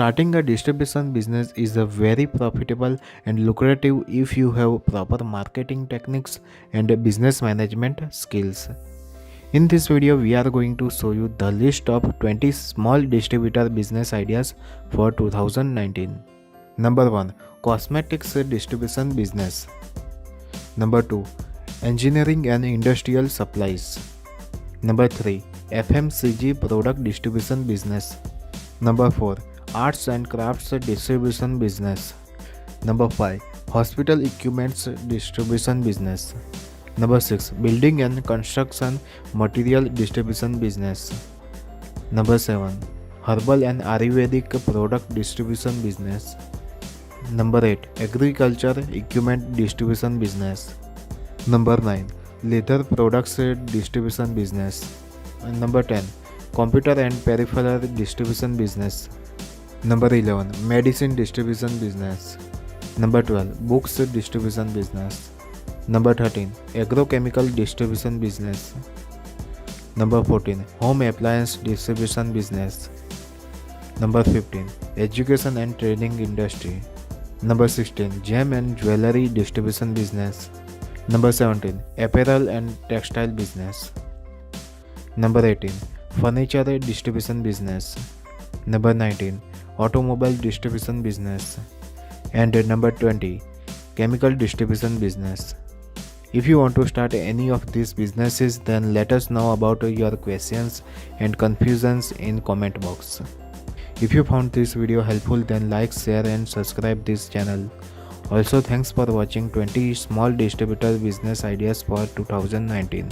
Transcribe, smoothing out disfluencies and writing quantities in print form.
Starting a distribution business is a very profitable and lucrative if you have proper marketing techniques and business management skills. In this video, we are going to show you the list of 20 small distributor business ideas for 2019. Number 1. Cosmetics distribution business. Number 2. Engineering and industrial supplies. Number 3. FMCG product distribution business. Number 4. Arts and crafts distribution business. Number 5. Hospital equipments distribution business. Number 6. Building and construction material distribution business. Number 7. Herbal and Ayurvedic product distribution business. Number 8. Agriculture equipment distribution business. Number 9. Leather products distribution business. And number 10. Computer and peripheral distribution business. Number 11. Medicine distribution business. Number 12. Books distribution business. Number 13. Agrochemical distribution business. Number 14. Home appliance distribution business. Number 15. Education and training industry. Number 16. Gem and jewelry distribution business. Number 17. Apparel and textile business. Number 18. Furniture distribution business. Number 19. Automobile distribution business. And number 20. Chemical distribution business. If you want to start any of these businesses, then let us know about your questions and confusions in comment box. If you found this video helpful, then like, share and subscribe this channel. Also, thanks for watching 20 small distributor business ideas for 2019.